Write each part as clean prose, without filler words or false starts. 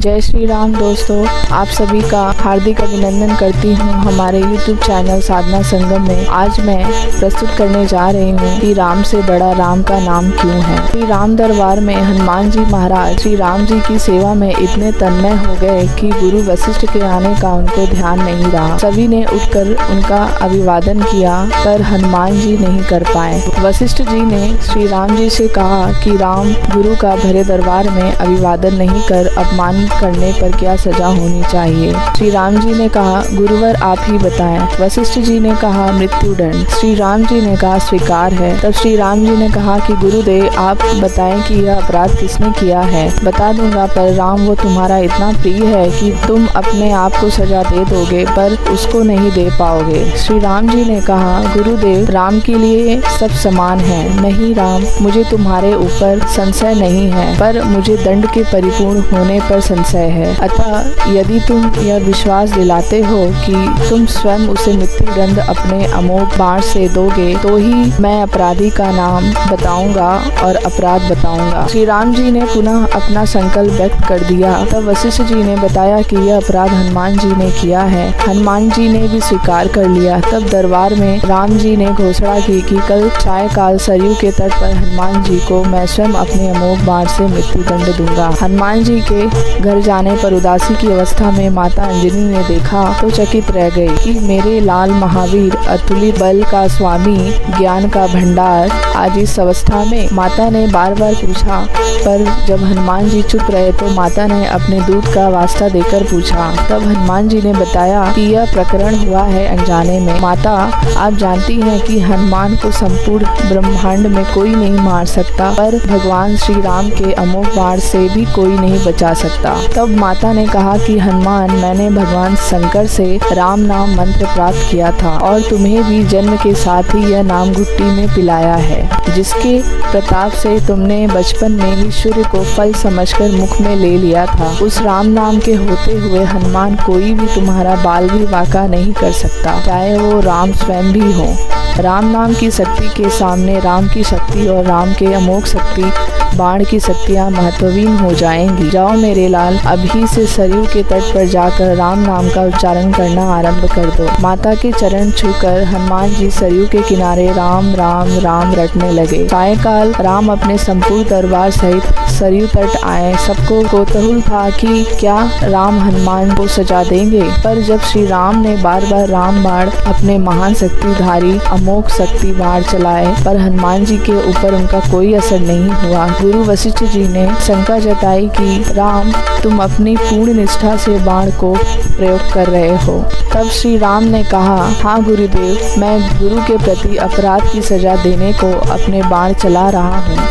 जय श्री राम दोस्तों, आप सभी का हार्दिक अभिनंदन करती हूँ हमारे YouTube चैनल साधना संगम में। आज मैं प्रस्तुत करने जा रही हूँ कि राम से बड़ा राम का नाम क्यों है। श्री राम दरबार में हनुमान जी महाराज श्री राम जी की सेवा में इतने तन्मय हो गए कि गुरु वशिष्ठ के आने का उनको ध्यान नहीं रहा। सभी ने उठकर उनका अभिवादन किया पर हनुमान जी नहीं कर पाए। वशिष्ठ जी ने श्री राम जी से कहा कि राम गुरु का भरे दरबार में अभिवादन नहीं कर अपमान करने पर क्या सजा होनी चाहिए। श्री राम जी ने कहा, गुरुवर आप ही बताएं। वशिष्ठ जी ने कहा, मृत्युदंड। श्री राम जी ने कहा, स्वीकार है। तब श्री राम जी ने कहा कि गुरुदेव आप बताएं कि यह अपराध किसने किया है। बता दूंगा पर राम वो तुम्हारा इतना प्रिय है कि तुम अपने आप को सजा दे दोगे पर उसको नहीं दे पाओगे। श्री राम जी ने कहा, गुरुदेव राम के लिए सब समान है। नहीं राम, मुझे तुम्हारे ऊपर संशय नहीं है पर मुझे दंड के परिपूर्ण होने पर संशय है। अतः यदि तुम यह विश्वास दिलाते हो कि तुम स्वयं उसे मृत्युदंड अपने अमोघ बाण से दोगे तो ही मैं अपराधी का नाम बताऊंगा और अपराध बताऊंगा। श्री राम जी ने पुनः अपना संकल्प व्यक्त कर दिया। तब वशिष्ठ जी ने बताया कि यह अपराध हनुमान जी ने किया है। हनुमान जी ने भी स्वीकार कर लिया। तब दरबार में राम जी ने घोषणा की कि कल सायंकाल सरयू के तट पर हनुमान जी को मैं स्वयं अपने अमोघ बाण से मृत्युदंड दूंगा। हनुमान जी के घर जाने पर उदासी की अवस्था में माता अंजनी ने देखा तो चकित रह गई कि मेरे लाल महावीर अतुलित बल का स्वामी, ज्ञान का भंडार। आज इस अवस्था में माता ने बार बार पूछा पर जब हनुमान जी चुप रहे तो माता ने अपने दूत का वास्ता देकर पूछा। तब हनुमान जी ने बताया कि यह प्रकरण हुआ है अनजाने में। माता आप जानती हैं कि हनुमान को संपूर्ण ब्रह्मांड में कोई नहीं मार सकता पर भगवान श्री राम के अमोघ बाण से भी कोई नहीं बचा सकता। तब माता ने कहा कि हनुमान मैंने भगवान शंकर से राम नाम मंत्र प्राप्त किया था और तुम्हें भी जन्म के साथ ही यह नाम घुट्टी में पिलाया है, जिसके प्रताप से तुमने बचपन में ही सूर्य को फल समझकर मुख में ले लिया था। उस राम नाम के होते हुए हनुमान कोई भी तुम्हारा बाल भी वाका नहीं कर सकता, चाहे वो राम स्वयं भी हो। राम नाम की शक्ति के सामने राम की शक्ति और राम के अमोघ शक्ति बाण की शक्तियाँ महत्वहीन हो जाएंगी। जाओ मेरे लाल, अभी से सरयू के तट पर जाकर राम नाम का उच्चारण करना आरंभ कर दो। माता के चरण छूकर हनुमान जी सरयू के किनारे राम राम राम रटने लगे। सायंकाल राम अपने संपूर्ण दरबार सहित सरयू तट आए। सबको कौतूहल था कि क्या राम हनुमान को सजा देंगे, पर जब श्री राम ने बार बार राम बाण अपने महान शक्तिधारी अमोघ शक्ति बाण चलाए पर हनुमान जी के ऊपर उनका कोई असर नहीं हुआ। गुरु वशिष्ठ जी ने शंका जताई कि राम तुम अपनी पूर्ण निष्ठा से बाण को प्रयोग कर रहे हो। तब श्री राम ने कहा, हाँ गुरुदेव, मैं गुरु के प्रति अपराध की सजा देने को अपने बाण चला रहा हूँ।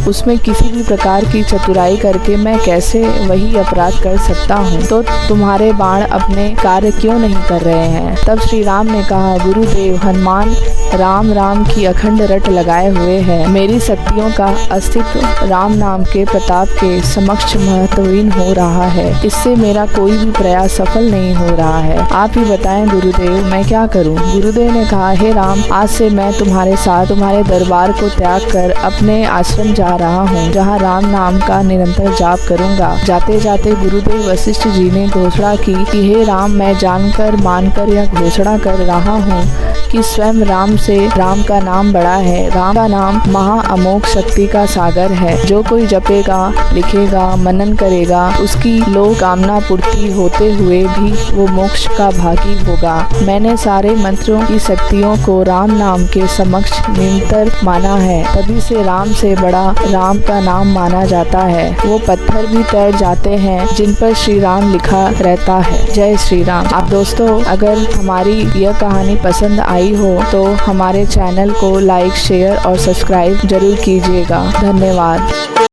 उसमें किसी भी प्रकार की चतुराई करके मैं कैसे वही अपराध कर सकता हूँ, तो तुम्हारे बाण अपने कार्य क्यों नहीं कर रहे हैं। तब श्री राम ने कहा, गुरुदेव हनुमान राम राम की अखंड रट लगाए हुए है। मेरी शक्तियों का अस्तित्व राम नाम के प्रताप के समक्ष महत्वहीन हो रहा है। इससे मेरा कोई भी प्रयास सफल नहीं हो रहा है। आप ही बताएं गुरुदेव, मैं क्या करूं। गुरुदेव ने कहा, हे राम, आज से मैं तुम्हारे साथ तुम्हारे दरबार को त्याग कर अपने आश्रम जा रहा हूँ, जहाँ राम नाम का निरंतर जाप करूँगा। जाते जाते गुरुदेव वशिष्ठ जी ने घोषणा की कि हे राम, मैं जानकर मानकर यह घोषणा कर रहा हूँ कि स्वयं राम से राम का नाम बड़ा है। राम का नाम महा अमोघ शक्ति का सागर है। जो कोई जपेगा, लिखेगा, मनन करेगा, उसकी लोक कामना पूर्ति होते हुए भी वो मोक्ष का भागी होगा। मैंने सारे मंत्रों की शक्तियों को राम नाम के समक्ष निरंतर माना है, तभी से राम से बड़ा राम का नाम माना जाता है। वो पत्थर भी तैर जाते हैं जिन पर श्री राम लिखा रहता है। जय श्री राम। आप दोस्तों, अगर हमारी यह कहानी पसंद आई हो तो हमारे चैनल को लाइक, शेयर और सब्सक्राइब जरूर कीजिएगा। धन्यवाद।